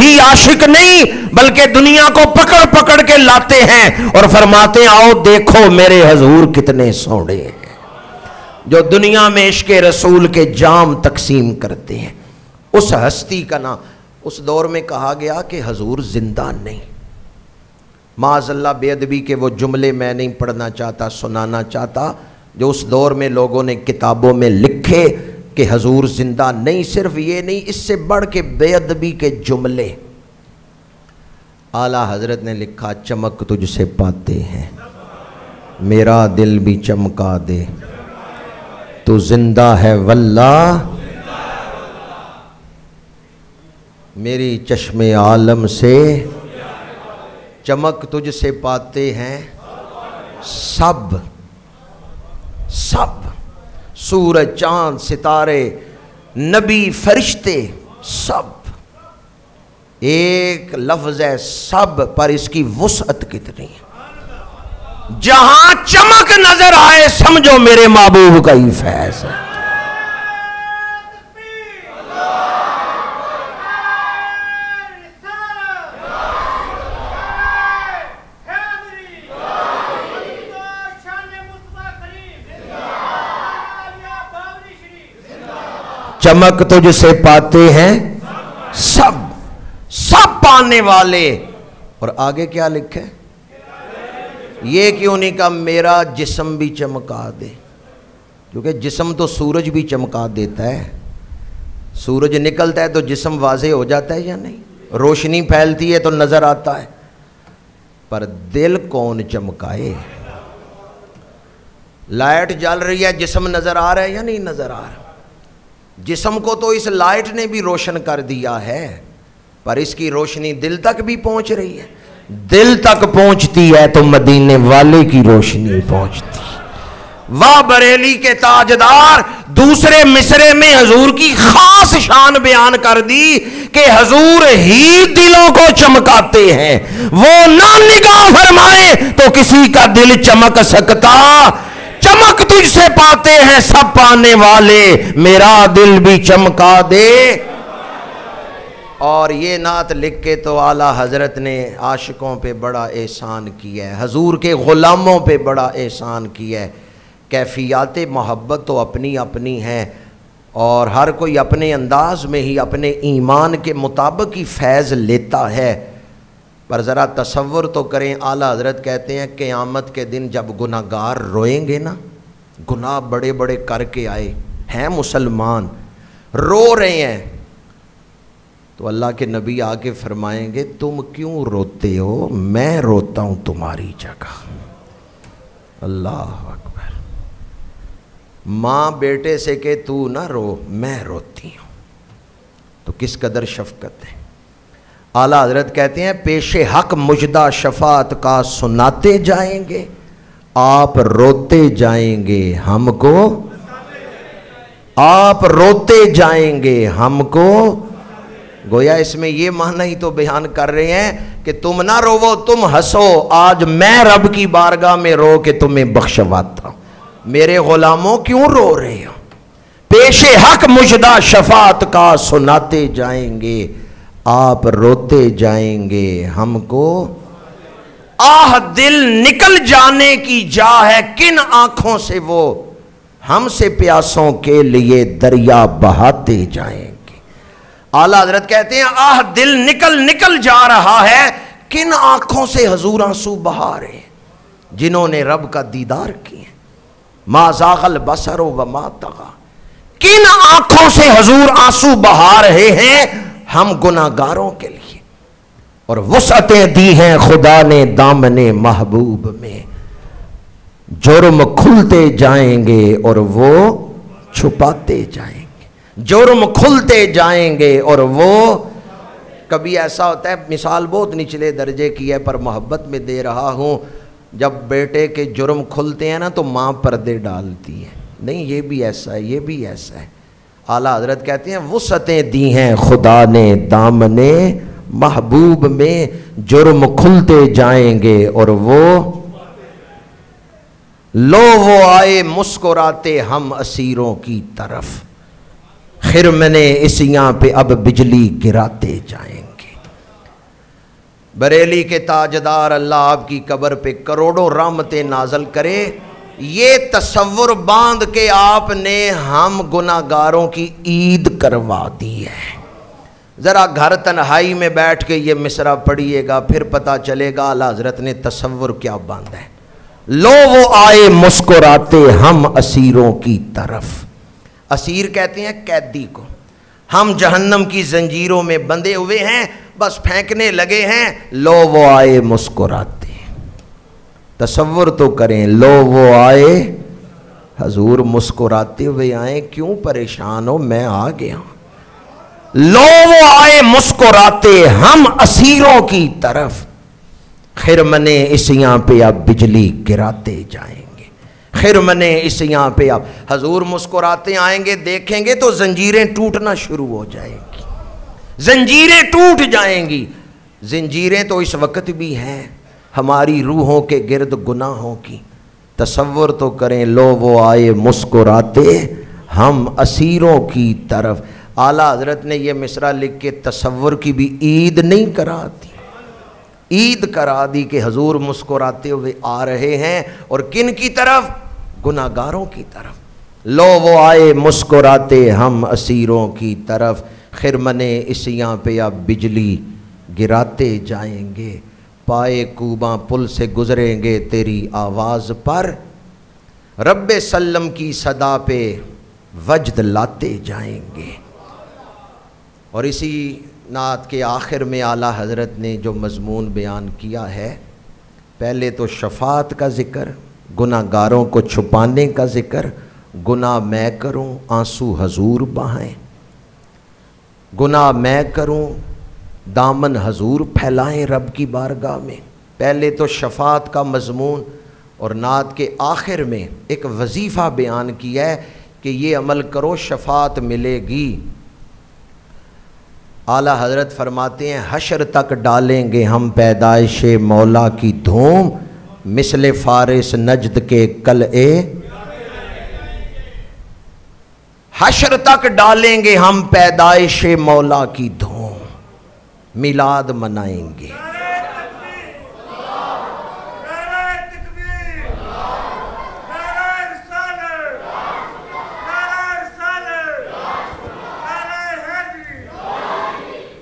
ہی عاشق نہیں بلکہ دنیا کو پکڑ پکڑ کے لاتے ہیں اور فرماتے ہیں آؤ دیکھو میرے حضور کتنے سونے ہیں، جو دنیا میں عشق رسول کے جام تقسیم کرتے ہیں۔ اس ہستی کا نام اس دور میں کہا گیا کہ حضور زندہ نہیں، معاذ اللہ بے ادبی کے وہ جملے میں نہیں پڑھنا چاہتا، سنانا چاہتا، جو اس دور میں لوگوں نے کتابوں میں لکھے کہ حضور زندہ نہیں۔ صرف یہ نہیں، اس سے بڑھ کے بے ادبی کے جملے اعلیٰ حضرت نے لکھا، چمک تجھ سے پاتے ہیں میرا دل بھی چمکا دے، تو زندہ ہے واللہ میری چشم عالم سے، چمک تجھ سے پاتے ہیں سب سب، سورج چاند ستارے نبی فرشتے سب، ایک لفظ ہے سب پر اس کی وسعت کتنی ہے، جہاں چمک نظر آئے سمجھو میرے محبوب کا ہی فیض ہے۔ چمک تجھ سے پاتے ہیں سب سب پانے والے، اور آگے کیا لکھے؟ یہ کیوں نہیں کہا میرا جسم بھی چمکا دے، کیونکہ جسم تو سورج بھی چمکا دیتا ہے، سورج نکلتا ہے تو جسم واضح ہو جاتا ہے یا نہیں، روشنی پھیلتی ہے تو نظر آتا ہے، پر دل کون چمکائے؟ لائٹ جل رہی ہے جسم نظر آ رہا ہے یا نہیں نظر آ رہا؟ جسم کو تو اس لائٹ نے بھی روشن کر دیا ہے، پر اس کی روشنی دل تک بھی پہنچ رہی ہے، دل تک پہنچتی ہے تو مدینے والے کی روشنی پہنچتی ہے۔ واہ بریلی کے تاجدار، دوسرے مصرے میں حضور کی خاص شان بیان کر دی کہ حضور ہی دلوں کو چمکاتے ہیں، وہ نہ نگاہ فرمائے تو کسی کا دل چمک سکتا۔ چمک تجھ سے پاتے ہیں سب پانے والے، میرا دل بھی چمکا دے۔ اور یہ نعت لکھ کے تو اعلیٰ حضرت نے عاشقوں پہ بڑا احسان کیا ہے، حضور کے غلاموں پہ بڑا احسان کیا ہے۔ کیفیات محبت تو اپنی اپنی ہیں، اور ہر کوئی اپنے انداز میں ہی اپنے ایمان کے مطابق ہی فیض لیتا ہے، پر ذرا تصور تو کریں، اعلیٰ حضرت کہتے ہیں قیامت کے دن جب گناہگار روئیں گے نا، گناہ بڑے بڑے کر کے آئے ہیں مسلمان، رو رہے ہیں، تو اللہ کے نبی آ کے فرمائیں گے تم کیوں روتے ہو، میں روتا ہوں تمہاری جگہ۔ اللہ اکبر۔ ماں بیٹے سے کہ تو نہ رو، میں روتی ہوں، تو کس قدر شفقت ہے۔ اعلیٰ حضرت کہتے ہیں پیش حق مجدہ شفاعت کا سناتے جائیں گے، آپ روتے جائیں گے ہم کو، آپ روتے جائیں گے ہم کو۔ گویا اس میں یہ معنی ہی تو بیان کر رہے ہیں کہ تم نہ رو تم ہنسو، آج میں رب کی بارگاہ میں رو کے تمہیں بخشواتا ہوں، میرے غلاموں کیوں رو رہے ہو۔ پیش حق مجدہ شفاعت کا سناتے جائیں گے، آپ روتے جائیں گے ہم کو۔ آہ دل نکل جانے کی جا ہے کن آنکھوں سے وہ، ہم سے پیاسوں کے لیے دریا بہاتے جائیں گے۔ اعلیٰ حضرت کہتے ہیں آہ دل نکل جا رہا ہے کن آنکھوں سے حضور آنسو بہا رہے ہیں، جنہوں نے رب کا دیدار کیے، ما زاغ البصر وما طغی، کن آنکھوں سے حضور آنسو بہا رہے ہیں ہم گناہگاروں کے لیے۔ اور وسعتیں دی ہیں خدا نے دامن محبوب میں، جرم کھلتے جائیں گے اور وہ چھپاتے جائیں گے، جرم کھلتے جائیں گے اور وہ۔ کبھی ایسا ہوتا ہے، مثال بہت نچلے درجے کی ہے پر محبت میں دے رہا ہوں، جب بیٹے کے جرم کھلتے ہیں نا تو ماں پردے ڈالتی ہے، نہیں یہ بھی ایسا ہے، یہ بھی ایسا ہے۔ اعلیٰ حضرت کہتے ہیں وسعتیں دی ہیں خدا نے دامن محبوب میں، جرم کھلتے جائیں گے اور وہ لو وہ آئے مسکراتے ہم اسیروں کی طرف۔ خرمن عیسیاں پہ اب بجلی گراتے جائیں گے۔ بریلی کے تاجدار اللہ آپ کی قبر پہ کروڑوں رحمتیں نازل کرے، یہ تصور باندھ کے آپ نے ہم گناہگاروں کی عید کروا دی ہے۔ ذرا گھر تنہائی میں بیٹھ کے یہ مصرع پڑھیے گا، پھر پتہ چلے گا اعلیٰ حضرت نے تصور کیا باندھا ہے۔ لو وہ آئے مسکراتے ہم اسیروں کی طرف، اسیر کہتے ہیں قیدی کو، ہم جہنم کی زنجیروں میں بندھے ہوئے ہیں، بس پھینکنے لگے ہیں، لو وہ آئے مسکراتے۔ تصور تو کریں، لو وہ آئے، حضور مسکراتے ہوئے آئیں، کیوں پریشان ہو، میں آ گیا ہوں۔ لو وہ آئے مسکراتے ہم اسیروں کی طرف، خرمن عیسیاں پہ اب بجلی گراتے جائیں گے۔ خرمن عیسیاں پہ اب حضور مسکراتے آئیں گے، دیکھیں گے تو زنجیریں ٹوٹنا شروع ہو جائیں گی، زنجیریں ٹوٹ جائیں گی۔ زنجیریں تو اس وقت بھی ہیں ہماری روحوں کے گرد گناہوں کی۔ تصور تو کریں، لو وہ آئے مسکراتے ہم اسیروں کی طرف۔ اعلیٰ حضرت نے یہ مصرع لکھ کے تصور کی بھی عید نہیں کرا دی، عید کرا دی کہ حضور مسکراتے ہوئے آ رہے ہیں، اور کن کی طرف؟ گناہگاروں کی طرف۔ لو وہ آئے مسکراتے ہم اسیروں کی طرف، خرمن عیسیاں پہ اب بجلی گراتے جائیں گے۔ پائے کوباں پل سے گزریں گے تیری آواز پر، رب سلم کی صدا پہ وجد لاتے جائیں گے۔ اور اسی نعت کے آخر میں اعلیٰ حضرت نے جو مضمون بیان کیا ہے، پہلے تو شفاعت کا ذکر، گناہگاروں کو چھپانے کا ذکر، گناہ میں کروں آنسو حضور بہائیں، گناہ میں کروں دامن حضور پھیلائیں رب کی بارگاہ میں۔ پہلے تو شفاعت کا مضمون، اور نعت کے آخر میں ایک وظیفہ بیان کیا ہے کہ یہ عمل کرو شفاعت ملے گی۔ اعلیٰ حضرت فرماتے ہیں، حشر تک ڈالیں گے ہم پیدائش مولا کی دھوم، مثل فارس نجد کے قلعے، حشر تک ڈالیں گے ہم پیدائش مولا کی دھوم، میلاد منائیں گے۔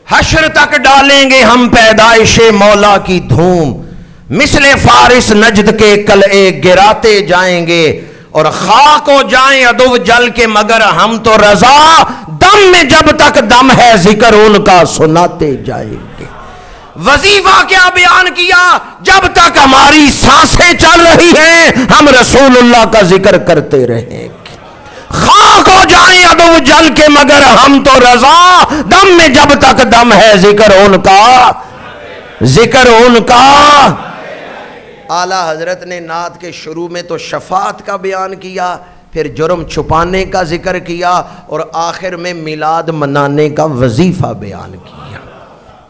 حشر تک ڈالیں گے ہم پیدائش مولا کی دھوم، مثل فارس نجد کے قلعے گراتے جائیں گے، اور خاک ہو جائیں عدو جل کے مگر ہم تو رضا، دم میں جب تک دم ہے ذکر ان کا سناتے جائیں گے۔ وظیفہ کیا بیان کیا؟ جب تک ہماری سانسیں چل رہی ہیں ہم رسول اللہ کا ذکر کرتے رہیں گے۔ خاک ہو جائیں عدو جل کے مگر ہم تو رضا، دم میں جب تک دم ہے ذکر ان کا، ذکر ان کا۔ اعلیٰ حضرت نے نعت کے شروع میں تو شفاعت کا بیان کیا، پھر جرم چھپانے کا ذکر کیا، اور آخر میں میلاد منانے کا وظیفہ بیان کیا۔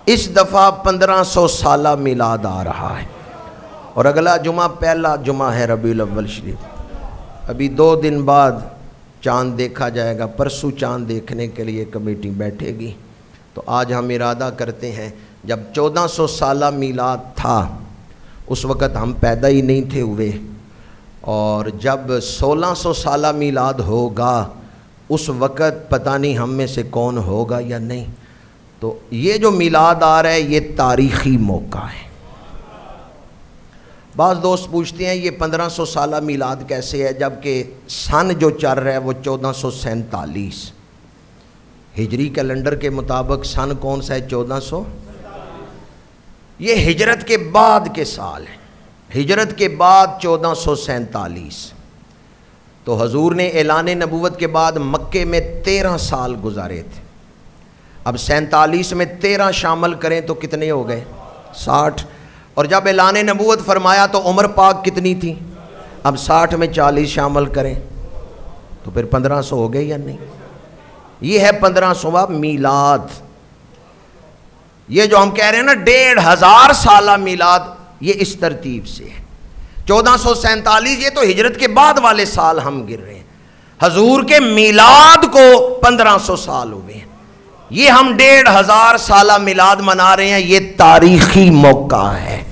اس دفعہ 1500 سالہ میلاد آ رہا ہے، اور اگلا جمعہ پہلا جمعہ ہے ربیع الاول شریف۔ ابھی 2 دن بعد چاند دیکھا جائے گا، پرسوں چاند دیکھنے کے لیے کمیٹی بیٹھے گی۔ تو آج ہم ارادہ کرتے ہیں، جب 1400 سالہ میلاد تھا اس وقت ہم پیدا ہی نہیں تھے ہوئے، اور جب 1600 سالہ میلاد ہوگا اس وقت پتہ نہیں ہم میں سے کون ہوگا یا نہیں۔ تو یہ جو میلاد آ رہا ہے یہ تاریخی موقع ہے۔ بعض دوست پوچھتے ہیں یہ 1500 سالہ میلاد کیسے ہے، جبکہ سن جو چل رہا ہے وہ 1447 ہجری کیلنڈر کے مطابق۔ سن کون سا ہے؟ 1400۔ یہ ہجرت کے بعد کے سال ہے، ہجرت کے بعد 1447۔ تو حضور نے اعلان نبوت کے بعد مکے میں 13 سال گزارے تھے۔ اب 47 میں 13 شامل کریں تو کتنے ہو گئے؟ 60۔ اور جب اعلان نبوت فرمایا تو عمر پاک کتنی تھی؟ اب 60 میں 40 شامل کریں تو پھر 1500 ہو گئے یا نہیں؟ یہ ہے 1500واں میلاد۔ یہ جو ہم کہہ رہے ہیں نا 1500 سالہ میلاد، یہ اس ترتیب سے ہے۔ 1447 یہ تو ہجرت کے بعد والے سال ہم گر رہے ہیں۔ حضور کے میلاد کو 1500 سال ہوئے ہیں، یہ ہم 1500 سالہ میلاد منا رہے ہیں، یہ تاریخی موقع ہے،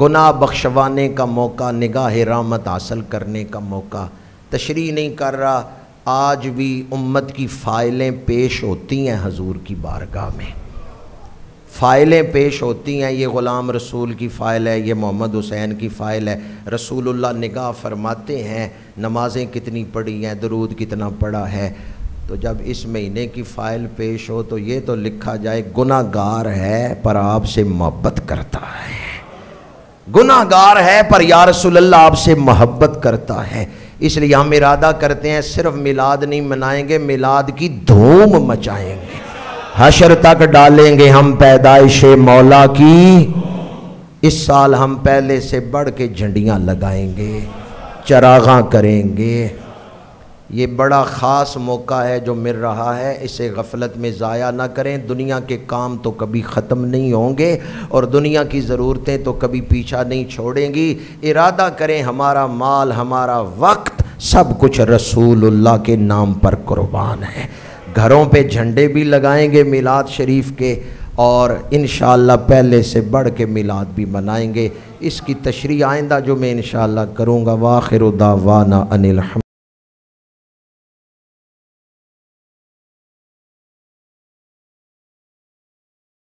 گناہ بخشوانے کا موقع، نگاہ رحمت حاصل کرنے کا موقع۔ تشریح نہیں کر رہا، آج بھی امت کی فائلیں پیش ہوتی ہیں حضور کی بارگاہ میں، فائلیں پیش ہوتی ہیں، یہ غلام رسول کی فائل ہے، یہ محمد حسین کی فائل ہے، رسول اللہ نگاہ فرماتے ہیں نمازیں کتنی پڑھی ہیں، درود کتنا پڑھا ہے۔ تو جب اس مہینے کی فائل پیش ہو تو یہ تو لکھا جائے گناہ گار ہے پر آپ سے محبت کرتا ہے، گناہ گار ہے پر یا رسول اللہ آپ سے محبت کرتا ہے۔ اس لیے ہم ارادہ کرتے ہیں صرف میلاد نہیں منائیں گے، میلاد کی دھوم مچائیں گے، حشر تک ڈالیں گے ہم پیدائش مولا کی۔ اس سال ہم پہلے سے بڑھ کے جھنڈیاں لگائیں گے، چراغاں کریں گے۔ یہ بڑا خاص موقع ہے جو مل رہا ہے، اسے غفلت میں ضائع نہ کریں۔ دنیا کے کام تو کبھی ختم نہیں ہوں گے اور دنیا کی ضرورتیں تو کبھی پیچھا نہیں چھوڑیں گی۔ ارادہ کریں ہمارا مال، ہمارا وقت، سب کچھ رسول اللہ کے نام پر قربان ہے۔ گھروں پہ جھنڈے بھی لگائیں گے میلاد شریف کے، اور انشاءاللہ پہلے سے بڑھ کے میلاد بھی منائیں گے۔ اس کی تشریح آئندہ جو میں انشاءاللہ کروں گا۔ وآخر دعوانا ان الحمد